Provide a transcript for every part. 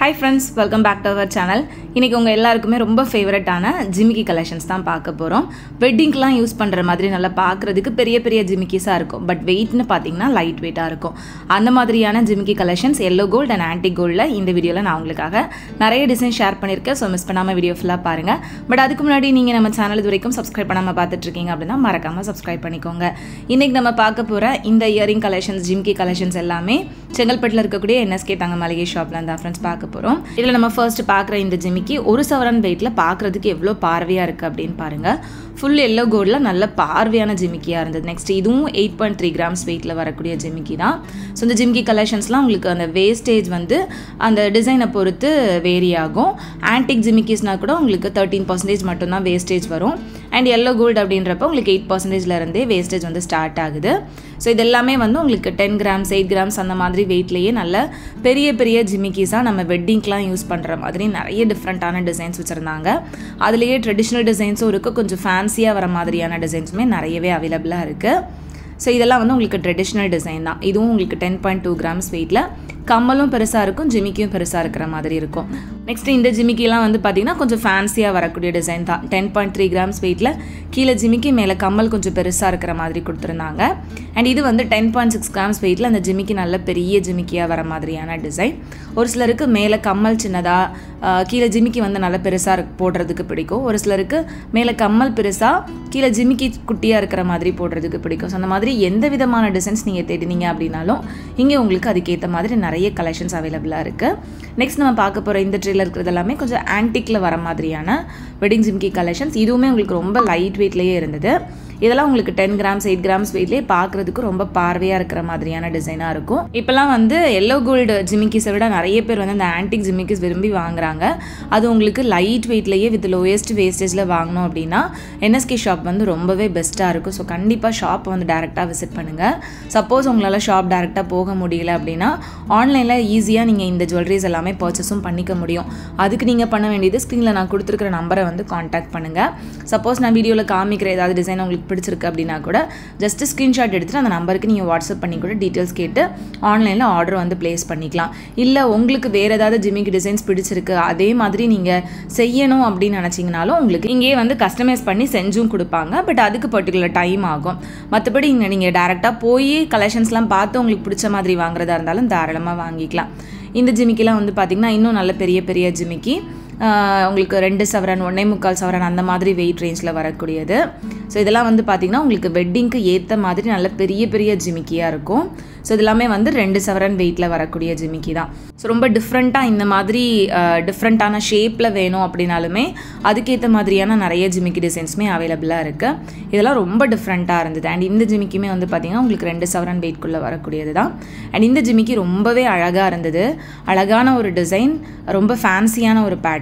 Hi friends, welcome back to our channel. இன்னைக்கு உங்க எல்லாருக்குமே ரொம்ப ஃபேவரட்டான ஜிமிக்கி கலெக்ஷன்ஸ் தான் பார்க்க போறோம். வெட்டிங்க்குலாம் யூஸ் பண்ற மாதிரி நல்லா பார்க்கிறதுக்கு பெரிய பெரிய ஜிமிக்கிஸா இருக்கும். பட் வெயிட்னு பாத்தீங்கன்னா லைட் வெயிட்டா இருக்கும். அந்த மாதிரியான ஜிமிக்கி collections yellow gold and antique goldல இந்த வீடியோல நான் உங்களுக்காக நிறைய டிசைன் ஷேர் பண்ணிருக்கேன். சோ மிஸ் பண்ணாம வீடியோ ஃபுல்லா பாருங்க. பட் அதுக்கு முன்னாடி நீங்க நம்ம சேனல் இதுவரைக்கும் Subscribe பண்ணாம பார்த்துட்டு இருக்கீங்க அப்படினா மறக்காம Subscribe பண்ணிக்கோங்க. இன்னைக்கு நம்ம பார்க்க போற இந்த இயரிங் கலெக்ஷன்ஸ் ஜிமிக்கி கலெக்ஷன்ஸ் எல்லாமே செங்கல்பட்டுல இருக்கக்கூடிய NSK தங்க மளிகை ஷாப்ல இருந்தா फ्रेंड्स பார்க்க போறோம். இதுல நம்ம ஃபர்ஸ்ட் பார்க்குற இந்த ஜிமிக்கி ஒரு சவரன் வெயிட்ல பார்க்கிறதுக்கு எவ்வளவு பார்வையா இருக்கு அப்படினு பாருங்க. ஃபுல் yellow goldல நல்ல பார்வையான ஜிமிக்கியா இருந்தது. நெக்ஸ்ட் இதுவும் 8.3 கிராம்ஸ் வெயிட்ல வரக்கூடிய ஜிமிக்கி தான். சோ இந்த ஜிமிக்கி கலெக்ஷன்ஸ்லாம் உங்களுக்கு அந்த வேஸ்டேஜ் வந்து அந்த டிசைனை பொறுத்து வேரி ஆகும். ஆன்டிக் ஜிமிக்கிஸ்னா கூட உங்களுக்கு 13% மட்டும் தான் வேஸ்டேஜ் வரும். அண்ட் yellow gold அப்படின்றப்ப உங்களுக்கு 8%ல இருந்தே வேஸ்டேஜ் வந்து ஸ்டார்ட் ஆகுது. சோ இது எல்லாமே வந்து உங்களுக்கு 10 கிராம்ஸ் 8 கிராம்ஸ் அந்த மாதிரி வெயிட்லயே நல்ல பெரிய பெரிய ஜிமிக்கிஸா நம்ம வெட்டிங்க்குலாம் யூஸ் பண்ற மாதிரி நிறைய டிஃபரெண்டான டிசைன்ஸ் வச்சிருந்தாங்க. அதுலயே ட்ரெடிஷனல் டிசைன்ஸும் இருக்கு, கொஞ்சம் ஃபேன்சியா வர மாதிரியான டிசைன்ஸுமே நிறையவே அவைலபிளா இருக்கு. ஸோ இதெல்லாம் வந்து உங்களுக்கு ட்ரெடிஷ்னல் டிசைன் தான். இதுவும் உங்களுக்கு 10.2 கிராம்ஸ் வெயிட்ல கம்மலும் பெருசாக இருக்கும், ஜிமிக்கியும் பெருசாக இருக்கிற மாதிரி இருக்கும். நெக்ஸ்ட் இந்த ஜிமிக்கிலாம் வந்து பார்த்தீங்கன்னா கொஞ்சம் ஃபேன்சியாக வரக்கூடிய டிசைன் தான். 10.3 கிராம்ஸ் வெயிட்ல கீழே ஜிமிக்கி மேலே கம்மல் கொஞ்சம் பெருசாக இருக்கிற மாதிரி கொடுத்துருந்தாங்க. அண்ட் இது வந்து 10.6 கிராம்ஸ் வெயிட்ல அந்த ஜிமிக்கி நல்ல பெரிய ஜிமிக்கியாக வர மாதிரியான டிசைன். ஒரு சிலருக்கு மேலே கம்மல் சின்னதாக கீழே ஜிமிக்கி வந்து நல்லா பெருசாக போடுறதுக்கு பிடிக்கும். ஒரு சிலருக்கு மேலே கம்மல் பெருசாக கீழே ஜிமிக்கி குட்டியாக இருக்கிற மாதிரி போடுறதுக்கு பிடிக்கும். ஸோ அந்த மாதிரி எந்த விதமான டிசைன்ஸ் நீங்கள் தேடினீங்க அப்படின்னாலும் இங்கே உங்களுக்கு அதுக்கேற்ற மாதிரி நிறைய கலெக்ஷன்ஸ் அவைலபிளாக இருக்குது. நெக்ஸ்ட் நம்ம பார்க்க போகிற இந்த ட்ரீல இருக்கிறது எல்லாமே கொஞ்சம் ஆன்டிக்கில் வர மாதிரியான வெட்டிங் ஜிமிக்கி கலெக்ஷன்ஸ். இதுவுமே உங்களுக்கு ரொம்ப லைட் வெயிட்லேயே இருந்தது. இதெல்லாம் உங்களுக்கு 10 கிராம்ஸ் 8 கிராம்ஸ் வெயிட்லேயே பார்க்குறதுக்கு ரொம்ப பார்வையாக இருக்கிற மாதிரியான டிசைனாக இருக்கும். இப்போலாம் வந்து yellow gold ஜிமிக்கிஸை விட நிறைய பேர் வந்து அந்த ஆன்டிக் ஜிமிக்கிஸ் விரும்பி வாங்குறாங்க. அது உங்களுக்கு லைட் வெயிட்லேயே வித் லோயஸ்ட் வேஸ்டேஜில் வாங்கணும் அப்படின்னா NSK ஷாப் வந்து ரொம்பவே பெஸ்ட்டாக இருக்கும். ஸோ கண்டிப்பாக ஷாப் வந்து டேரெக்டாக விசிட் பண்ணுங்கள். சப்போஸ் உங்களால் ஷாப் டேரெக்டாக போக முடியல அப்படின்னா ஆன்லைனில் ஈஸியாக நீங்கள் இந்த ஜுவல்லரிஸ் எல்லாமே பர்ச்சேஸும் பண்ணிக்க முடியும். அதுக்கு நீங்கள் பண்ண வேண்டியது ஸ்க்ரீனில் நான் கொடுத்துருக்கிற நம்பரை வந்து காண்டாக்ட் பண்ணுங்கள். சப்போஸ் நான் வீடியோவில் காமிக்கிற ஏதாவது டிசைன் உங்களுக்கு பிடிச்சிருக்கு அப்படின்னா கூட ஜஸ்ட் ஸ்கிரீன்ஷாட் எடுத்துட்டு அந்த நம்பருக்கு நீங்கள் வாட்ஸ்அப் பண்ணி கூட டீட்டெயில்ஸ் கேட்டு ஆன்லைனில் ஆர்டர் வந்து பிளேஸ் பண்ணிக்கலாம். இல்லை உங்களுக்கு வேறு ஏதாவது ஜிமிக்கி டிசைன்ஸ் பிடிச்சிருக்கு அதே மாதிரி நீங்கள் செய்யணும் அப்படின்னு நினச்சிங்கனாலும் உங்களுக்கு இங்கேயே வந்து கஸ்டமைஸ் பண்ணி செஞ்சும் கொடுப்பாங்க. பட் அதுக்கு பர்டிகுலர் டைம் ஆகும். மற்றபடி இங்கே நீங்கள் டேரெக்டாக போய் கலெக்ஷன்ஸ்லாம் பார்த்து உங்களுக்கு பிடிச்ச மாதிரி வாங்குறதா இருந்தாலும் தாராளமாக வாங்கிக்கலாம். இந்த ஜிமிக்கிலாம் வந்து பார்த்திங்கன்னா இன்னும் நல்ல பெரிய பெரிய ஜிமிக்கி உங்களுக்கு 2 சவரன் 1.25 சவரன் அந்த மாதிரி வெயிட் ரேஞ்சில் வரக்கூடியது. ஸோ இதெல்லாம் வந்து பார்த்திங்கன்னா உங்களுக்கு வெட்டிங்க்கு ஏற்ற மாதிரி நல்ல பெரிய பெரிய ஜிமிக்கியாக இருக்கும். ஸோ இதெல்லாமே வந்து 2 சவரன் வெயிட்டில் வரக்கூடிய ஜிமிக்கி தான். ஸோ ரொம்ப டிஃப்ரெண்ட்டாக இந்த மாதிரி டிஃப்ரெண்ட்டான ஷேப்பில் வேணும் அப்படின்னாலுமே அதுக்கேற்ற மாதிரியான நிறைய ஜிமிக்கி டிசைன்ஸுமே அவைலபிளாக இருக்குது. இதெல்லாம் ரொம்ப டிஃப்ரெண்ட்டாக இருந்தது. அண்ட் இந்த ஜிமிக்கியுமே வந்து பார்த்திங்கன்னா உங்களுக்கு 2 சவரன் வெயிட்குள்ளே வரக்கூடியது தான். அண்ட் இந்த ஜிமிக்கி ரொம்பவே அழகாக இருந்தது. அழகான ஒரு டிசைன், ரொம்ப ஃபேன்சியான ஒரு பேட்டர்ன்.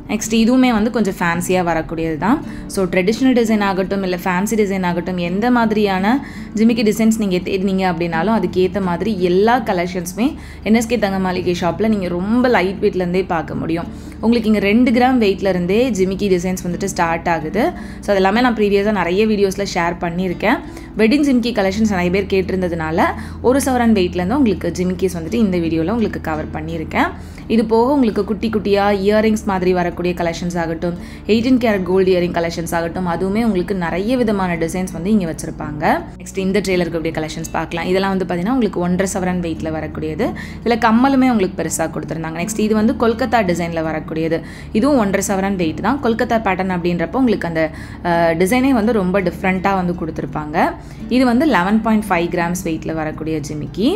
நெக்ஸ்ட் இதுவுமே வந்து கொஞ்சம் ஃபேன்சியாக வரக்கூடியது தான். ஸோ ட்ரெடிஷ்னல் டிசைன் ஆகட்டும் இல்லை ஃபேன்சி டிசைன் ஆகட்டும் எந்த மாதிரியான ஜிமிக்கி டிசைன்ஸ் நீங்கள் தேடினீங்க அப்படின்னாலும் அதுக்கேற்ற மாதிரி எல்லா கலெக்ஷன்ஸுமே NSK தங்க மளிகை ஷாப்பில் நீங்கள் ரொம்ப லைட் வெயிட்லேருந்தே பார்க்க முடியும். உங்களுக்கு இங்கே 2 கிராம் வெயிட்லேருந்தே ஜிமிக்கி டிசைன்ஸ் வந்துட்டு ஸ்டார்ட் ஆகுது. ஸோ அதெல்லாமே நான் ப்ரீவியஸாக நிறைய வீடியோஸில் ஷேர் பண்ணியிருக்கேன். வெட்டிங் ஜிமிக்கி கலெக்ஷன்ஸ் நிறைய பேர் கேட்டிருந்ததுனால ஒரு சவரன் வெயிட்லேருந்து உங்களுக்கு ஜிமிக்கிஸ் வந்துட்டு இந்த வீடியோவில் உங்களுக்கு கவர் பண்ணியிருக்கேன். இது போக உங்களுக்கு குட்டி குட்டியாக இயரிங்ஸ் மாதிரி வரக்கூடிய கலெக்ஷன்ஸ் ஆகட்டும் 18 கேரட் கோல்டு இயரிங் கலெக்ஷன்ஸ் ஆகட்டும் அதுவுமே உங்களுக்கு நிறைய விதமான டிசைன்ஸ் வந்து இங்கே வச்சுருப்பாங்க. நெக்ஸ்ட் இந்த ட்ரேல இருக்கக்கூடிய கலெக்ஷன்ஸ் பார்க்கலாம். இதெல்லாம் வந்து பார்த்தீங்கன்னா உங்களுக்கு 1.5 சவரன் வெயிட்டில் வரக்கூடியது. இதில் கம்மலுமே உங்களுக்கு பெருசாக கொடுத்துருந்தாங்க. நெக்ஸ்ட் இது வந்து கொல்கத்தா டிசைனில் வரக்கூடியது. இதுவும் 1.5 சவரன் வெயிட் தான். கொல்கத்தா பேட்டர்ன் அப்படின்றப்போ உங்களுக்கு அந்த டிசைனே வந்து ரொம்ப டிஃப்ரெண்ட்டாக வந்து கொடுத்துருப்பாங்க. இது வந்து 11.5 கிராம்ஸ் வெயிட்டில் வரக்கூடிய ஜிமிக்கி.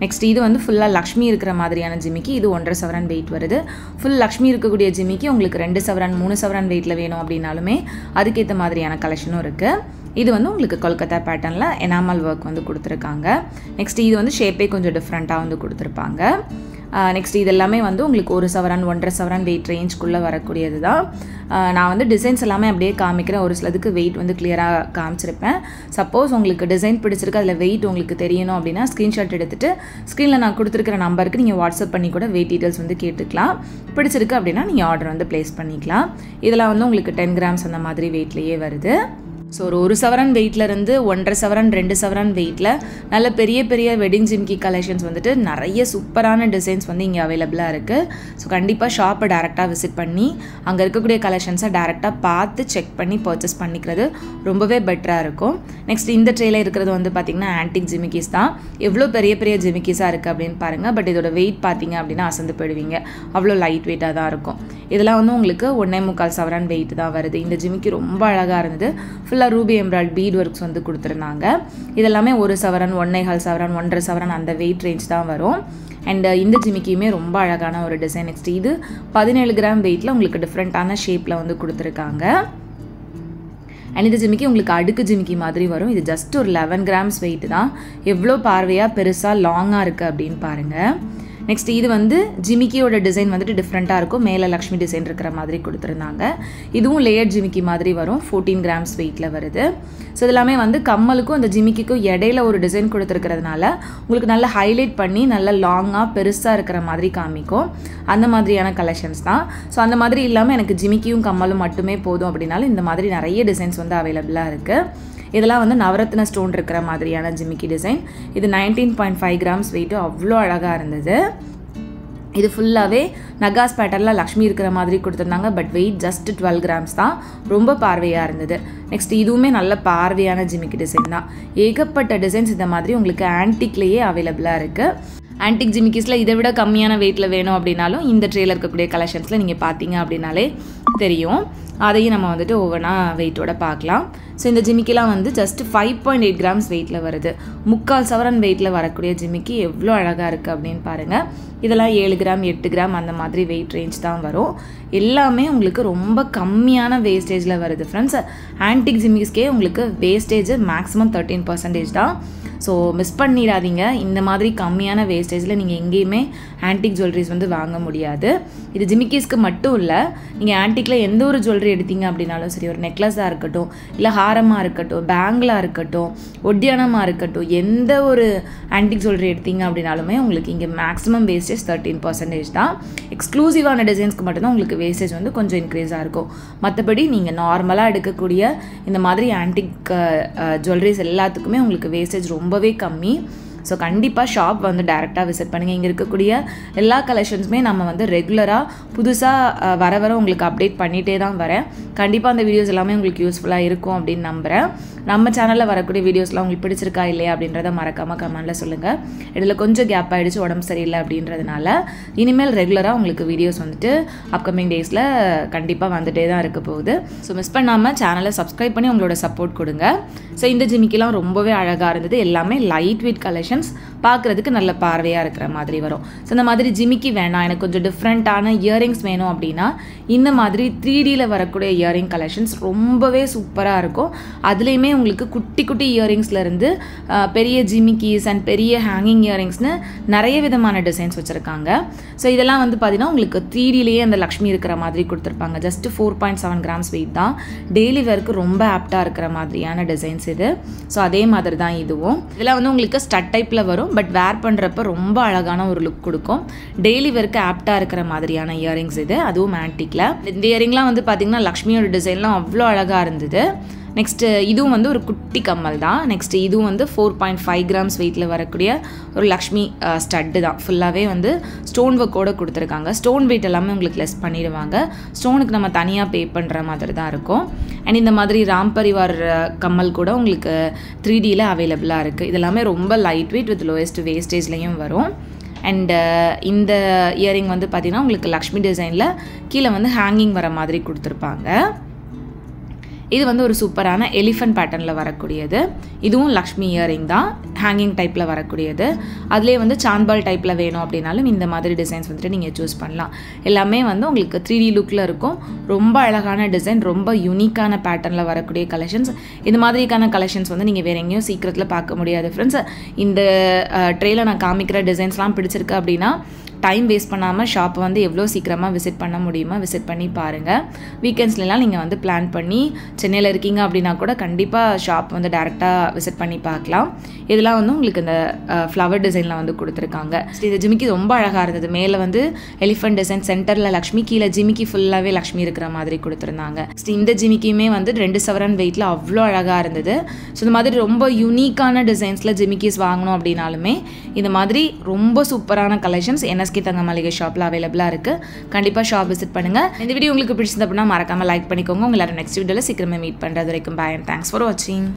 நெக்ஸ்ட் இது வந்து ஃபுல்லாக லக்ஷ்மி இருக்கிற மாதிரியான ஜிமிக்கி. இது 1.5 சவரன் வெயிட் வருது. ஃபுல் லக்ஷ்மி இருக்கக்கூடிய ஜிமிக்கி உங்களுக்கு 2 சவரன் 3 சவரன் வெயிட்டில் வேணும் அப்படின்னாலுமே அதுக்கேற்ற மாதிரியான கலெக்ஷனும் இருக்குது. இது வந்து உங்களுக்கு கொல்கத்தா பேட்டர்னில் எனாமல் ஒர்க் வந்து கொடுத்துருக்காங்க. நெக்ஸ்ட் இது வந்து ஷேப்பே கொஞ்சம் டிஃப்ரெண்ட்டாக வந்து கொடுத்துருப்பாங்க. நெக்ஸ்ட் இது எல்லாமே வந்து உங்களுக்கு 1 சவரன் 1.5 சவரன் வெயிட் ரேஞ்சுக்குள்ளே வரக்கூடியது தான். நான் வந்து டிசைன்ஸ் எல்லாமே அப்படியே காமிக்கிறேன். ஒரு சிலதுக்கு வெயிட் வந்து கிளியராக காமிச்சிருப்பேன். சப்போஸ் உங்களுக்கு டிசைன் பிடிச்சிருக்கு அதில் வெயிட் உங்களுக்கு தெரியணும் அப்படின்னா ஸ்க்ரீன்ஷாட் எடுத்துகிட்டு ஸ்க்ரீனில் நான் கொடுத்துருக்கிற நம்பருக்கு நீங்கள் வாட்ஸ்அப் பண்ணி கூட வெயிட் டீட்டெயில்ஸ் வந்து கேட்டுக்கலாம். பிடிச்சிருக்கு அப்படின்னா நீங்கள் ஆர்டர் வந்து ப்ளேஸ் பண்ணிக்கலாம். இதெல்லாம் வந்து உங்களுக்கு 10 கிராம்ஸ் அந்த மாதிரி வெயிட்லேயே வருது. ஸோ ஒரு சவரன் வெயிட்லேருந்து 1.5 சவரன் 2 சவரன் வெயிட்டில் நல்ல பெரிய பெரிய வெட்டிங் ஜிமிக்கி கலெக்ஷன்ஸ் வந்துட்டு நிறைய சூப்பரான டிசைன்ஸ் வந்து இங்கே அவைலபிளாக இருக்குது. ஸோ கண்டிப்பாக ஷாப்பை டேரெக்டாக விசிட் பண்ணி அங்கே இருக்கக்கூடிய கலெக்ஷன்ஸை டேரெக்டாக பார்த்து செக் பண்ணி பர்ச்சேஸ் பண்ணிக்கிறது ரொம்பவே பெட்டராக இருக்கும். நெக்ஸ்ட் இந்த ட்ரேல இருக்கிறது வந்து பார்த்திங்கன்னா ஆன்டிக் ஜிமிக்கிஸ் தான். எவ்வளோ பெரிய பெரிய ஜிமிக்கிஸாக இருக்குது அப்படின்னு பாருங்கள். பட் இதோட வெயிட் பார்த்திங்க அப்படின்னா அசந்து போயிடுவீங்க, அவ்வளோ லைட் வெயிட்டாக தான் இருக்கும். இதெல்லாம் வந்து உங்களுக்கு 1.25 சவரன் வெயிட் தான் வருது. இந்த ஜிமிக்கி ரொம்ப அழகாக இருந்தது. ஃபுல்லாக ரூபி எம்ப்ராய்ட் பீட் ஒர்க்ஸ் வந்து கொடுத்துருந்தாங்க. இதெல்லாமே 1 சவரன் 1.25 சவரன் 1.5 சவரன் அந்த வெயிட் ரேஞ்ச் தான் வரும். அண்ட் இந்த ஜிமிக்கியுமே ரொம்ப அழகான ஒரு டிசைன். நெக்ஸ்ட் இது 17 கிராம் வெயிட்டில் உங்களுக்கு டிஃப்ரெண்ட்டான ஷேப்பில் வந்து கொடுத்துருக்காங்க. அண்ட் இந்த ஜிமிக்கி உங்களுக்கு அடுக்கு ஜிமிக்கி மாதிரி வரும். இது ஜஸ்ட் ஒரு 11 கிராம்ஸ் வெயிட் தான். எவ்வளோ பார்வையாக பெருசாக லாங்காக இருக்குது அப்படின்னு பாருங்கள். நெக்ஸ்ட் இது வந்து ஜிமிக்கியோட டிசைன் வந்துட்டு டிஃப்ரெண்ட்டாக இருக்கும். மேலே லக்ஷ்மி டிசைன் இருக்கிற மாதிரி கொடுத்துருந்தாங்க. இதுவும் லேயர் ஜிமிக்கி மாதிரி வரும். 14 கிராம்ஸ் வெயிட்டில் வருது. ஸோ இதெல்லாமே வந்து கம்மலுக்கும் அந்த ஜிமிக்கிக்கும் இடையில ஒரு டிசைன் கொடுத்துருக்கிறதுனால உங்களுக்கு நல்லா ஹைலைட் பண்ணி நல்லா லாங்காக பெருசாக இருக்கிற மாதிரி காமிக்கும். அந்த மாதிரியான கலெக்ஷன்ஸ் தான். ஸோ அந்த மாதிரி இல்லாமல் எனக்கு ஜிமிக்கியும் கம்மலும் மட்டுமே போதும் அப்படின்னாலும் இந்த மாதிரி நிறைய டிசைன்ஸ் வந்து அவைலபிளாக இருக்குது. இதெல்லாம் வந்து நவரத்ன ஸ்டோன் இருக்கிற மாதிரியான ஜிமிக்கி டிசைன். இது 19.5 கிராம்ஸ் வெயிட்டு, அவ்வளோ அழகாக இருந்தது. இது ஃபுல்லாகவே நகாஸ் பேட்டர்னில் லக்ஷ்மி இருக்கிற மாதிரி கொடுத்துருந்தாங்க. பட் வெயிட் ஜஸ்ட் 12 கிராம்ஸ் தான். ரொம்ப பார்வையாக இருந்தது. நெக்ஸ்ட் இதுவுமே நல்ல பார்வையான ஜிமிக்கி டிசைன் தான். ஏகப்பட்ட டிசைன்ஸ் இந்த மாதிரி உங்களுக்கு ஆன்டிக்லேயே அவைலபிளாக இருக்குது. ஆன்டிக் ஜிமிக்கிஸில் இதை விட கம்மியான வெயிட்டில் வேணும் அப்படின்னாலும் இந்த ட்ரேல இருக்கக்கூடிய கலெக்ஷன்ஸில் நீங்கள் பார்த்தீங்க அப்படின்னாலே தெரியும். அதையும் நம்ம வந்துட்டு ஒவ்வொன்றா வெயிட்டோட பார்க்கலாம். ஸோ இந்த ஜிமிக்கிலாம் வந்து ஜஸ்ட் 5.8 கிராம்ஸ் வெயிட்டில் வருது. 3/4 சவரன் வெயிட்டில் வரக்கூடிய ஜிமிக்கி எவ்வளோ அழகாக இருக்குது அப்படின்னு பாருங்கள். இதெல்லாம் 7 கிராம் 8 கிராம் அந்த மாதிரி வெயிட் ரேஞ்ச் தான் வரும். எல்லாமே உங்களுக்கு ரொம்ப கம்மியான வேஸ்டேஜில் வருது ஃப்ரெண்ட்ஸ். ஆன்டிக் ஜிமிக்கிஸ்க்கே உங்களுக்கு வேஸ்டேஜ் மேக்ஸிமம் 13% தான். ஸோ மிஸ் பண்ணிடாதீங்க. இந்த மாதிரி கம்மியான வேஸ்டேஜில் நீங்கள் எங்கேயுமே ஆன்டிக் ஜுவல்லரிஸ் வந்து வாங்க முடியாது. இது ஜிமிக்கிஸ்க்கு மட்டும் இல்லை, நீங்கள் ஆன்டிக்கில் எந்த ஒரு ஜுவல்லரி எடுத்தீங்க அப்படின்னாலும் சரி, ஒரு நெக்லஸாக இருக்கட்டும், இல்லை ஹாரமாக இருக்கட்டும், பேங்கிளாக இருக்கட்டும், ஒட்டியானமாக இருக்கட்டும், எந்த ஒரு ஆன்டிக் ஜுவல்லரி எடுத்தீங்க அப்படின்னாலுமே உங்களுக்கு இங்கே மேக்ஸிமம் வேஸ்டேஜ் 13% தான். எக்ஸ்க்ளூசிவான டிசைன்ஸ்க்கு மட்டும்தான் உங்களுக்கு வேஸ்டேஜ் வந்து கொஞ்சம் இன்க்ரீஸாக இருக்கும். மற்றபடி நீங்கள் நார்மலாக எடுக்கக்கூடிய இந்த மாதிரி ஆன்டிக் ஜுவல்லரிஸ் எல்லாத்துக்குமே உங்களுக்கு வேஸ்டேஜ் ரொம்பவே கம்மி. ஸோ கண்டிப்பாக ஷாப் வந்து டேரெக்டாக விசிட் பண்ணுங்கள். இங்கே இருக்கக்கூடிய எல்லா கலெக்ஷன்ஸுமே நம்ம வந்து ரெகுலராக புதுசாக வர உங்களுக்கு அப்டேட் பண்ணிகிட்டே தான் வரேன். கண்டிப்பாக அந்த வீடியோஸ் எல்லாமே உங்களுக்கு யூஸ்ஃபுல்லாக இருக்கும் அப்படின்னு நம்புகிறேன். நம்ம சேனலில் வரக்கூடிய வீடியோஸ்லாம் உங்களுக்கு பிடிச்சிருக்கா இல்லையா அப்படின்றத மறக்காமல் கமெண்ட்டில் சொல்லுங்கள். இதில் கொஞ்சம் கேப் ஆகிடுச்சு, உடம்பு சரியில்லை அப்படின்றதுனால. இனிமேல் ரெகுலராக உங்களுக்கு வீடியோஸ் வந்துட்டு அப்கமிங் டேஸில் கண்டிப்பாக வந்துகிட்டே தான் இருக்க போகுது. ஸோ மிஸ் பண்ணாமல் சேனலை சப்ஸ்கிரைப் பண்ணி உங்களோட சப்போர்ட் கொடுங்க. ஸோ இந்த ஜிமிக்கிலாம் ரொம்பவே அழகாக இருந்தது. எல்லாமே லைட் வெயிட் கலெக்ஷன், பார்க்குறதுக்கு நல்ல பார்வையாக இருக்கிற மாதிரி வரும். ஸோ இந்த மாதிரி ஜிமிக்கி வேணாம், எனக்கு கொஞ்சம் டிஃப்ரெண்ட்டான இயரிங்ஸ் வேணும் அப்படின்னா இந்த மாதிரி 3Dயில் வரக்கூடிய இயரிங் கலெக்ஷன்ஸ் ரொம்பவே சூப்பராக இருக்கும். அதுலேயுமே உங்களுக்கு குட்டி குட்டி இயரிங்ஸ்லேருந்து பெரிய ஜிமிக்கிஸ் அண்ட் பெரிய ஹேங்கிங் இயரிங்ஸ்னு நிறைய விதமான டிசைன்ஸ் வச்சுருக்காங்க. ஸோ இதெல்லாம் வந்து பார்த்தீங்கன்னா உங்களுக்கு 3Dலேயே அந்த லக்ஷ்மி இருக்கிற மாதிரி கொடுத்துருப்பாங்க. ஜஸ்ட் 4.7 கிராம்ஸ் வெயிட் தான். டெய்லி வேர்க்கு ரொம்ப ஆப்டாக இருக்கிற மாதிரியான டிசைன்ஸ் இது. ஸோ அதே மாதிரி தான் இதுவும். இதெல்லாம் வந்து உங்களுக்கு ஸ்டட் டைப்பில் வரும். பட் வேர் பண்ணுறப்ப ரொம்ப அழகான ஒரு லுக் கொடுக்கும். டெய்லி வேர்க்கு ஆப்டாக இருக்கிற மாதிரியான இயரிங்ஸ் இது, அதுவும் ஆன்டிக்கில். இந்த இயரிங்லாம் வந்து பார்த்தீங்கன்னா லக்ஷ்மியோட டிசைன்லாம் அவ்வளோ அழகாக இருந்தது. நெக்ஸ்ட்டு இதுவும் வந்து ஒரு குட்டி கம்மல் தான். நெக்ஸ்ட்டு இதுவும் வந்து 4.5 கிராம்ஸ் வெயிட்டில் வரக்கூடிய ஒரு லக்ஷ்மி ஸ்டட்டு தான். ஃபுல்லாகவே வந்து ஸ்டோன் ஒர்க்கோடு கொடுத்துருக்காங்க. ஸ்டோன் வெயிட் எல்லாமே உங்களுக்கு லெஸ் பண்ணிடுவாங்க. ஸ்டோனுக்கு நம்ம தனியாக பே பண்ணுற மாதிரி தான் இருக்கும். அண்ட் இந்த மாதிரி ராம் பரிவார் கம்மல் கூட உங்களுக்கு 3Dயில் அவைலபிளாக இருக்குது. இதெல்லாமே ரொம்ப லைட் வெயிட் வித் லோயஸ்ட் வேஸ்டேஜ்லேயும் வரும். அண்ட் இந்த இயரிங் வந்து பார்த்திங்கன்னா உங்களுக்கு லக்ஷ்மி டிசைனில் கீழே வந்து ஹேங்கிங் வர மாதிரி கொடுத்துருப்பாங்க. இது வந்து ஒரு சூப்பரான எலிஃபண்ட் பேட்டர்னில் வரக்கூடியது. இதுவும் லக்ஷ்மி இயரிங் தான், ஹேங்கிங் டைப்பில் வரக்கூடியது. அதிலே வந்து சான்பால் டைப்பில் வேணும் அப்படின்னாலும் இந்த மாதிரி டிசைன்ஸ் வந்துட்டு நீங்கள் சூஸ் பண்ணலாம். எல்லாமே வந்து உங்களுக்கு 3D லுக்கில் இருக்கும். ரொம்ப அழகான டிசைன், ரொம்ப யூனிக்கான பேட்டர்னில் வரக்கூடிய கலெக்ஷன்ஸ். இந்த மாதிரிக்கான கலெக்ஷன்ஸ் வந்து நீங்கள் வேறு எங்கேயும் சீக்கிரத்தில் பார்க்க முடியாது ஃப்ரெண்ட்ஸ். இந்த ட்ரேயில் நான் காமிக்கிற டிசைன்ஸ்லாம் பிடிச்சிருக்கு அப்படின்னா டைம் வேஸ்ட் பண்ணாமல் ஷாப்பை வந்து எவ்வளோ சீக்கிரமாக விசிட் பண்ண முடியுமோ விசிட் பண்ணி பாருங்கள். வீக்கெண்ட்ஸ்லாம் நீங்கள் வந்து பிளான் பண்ணி சென்னையில் இருக்கீங்க அப்படின்னா கூட கண்டிப்பாக ஷாப் வந்து டேரெக்டாக விசிட் பண்ணி பார்க்கலாம். இதெல்லாம் வந்து உங்களுக்கு இந்த ஃப்ளவர் டிசைனில் வந்து கொடுத்துருக்காங்க. இது ஜிமிக்கி ரொம்ப அழகாக இருந்தது. மேலே வந்து எலிஃபென்ட் டிசைன், சென்டரில் லக்ஷ்மி, கீழே ஜிமிக்கி ஃபுல்லாகவே லக்ஷ்மி இருக்கிற மாதிரி கொடுத்துருந்தாங்க. இந்த ஜிமிக்கியுமே வந்து 2 சவரன் வெயிட்டில் அவ்வளோ அழகாக இருந்தது. ஸோ இந்த மாதிரி ரொம்ப யூனிக்கான டிசைன்ஸில் ஜிமிக்கிஸ் வாங்கணும் அப்படின்னாலுமே இந்த மாதிரி ரொம்ப சூப்பரான கலெக்ஷன்ஸ் NSK தங்க மளிகை ஷாப்பில் அவைலபிளாக இருக்குது. கண்டிப்பாக ஷாப் விசிட் பண்ணுங்கள். இந்த வீடியோ உங்களுக்கு பிடிச்சிருந்தா அப்படின்னா மறக்காமல் லைக் பண்ணிக்கோங்க. உங்களை நெக்ஸ்ட் வீடியோவில் சீக்கிரமே மீட் பண்ணுறது வரைக்கும் பாய் அண்ட் தேங்க்ஸ் ஃபார் வாட்சிங்.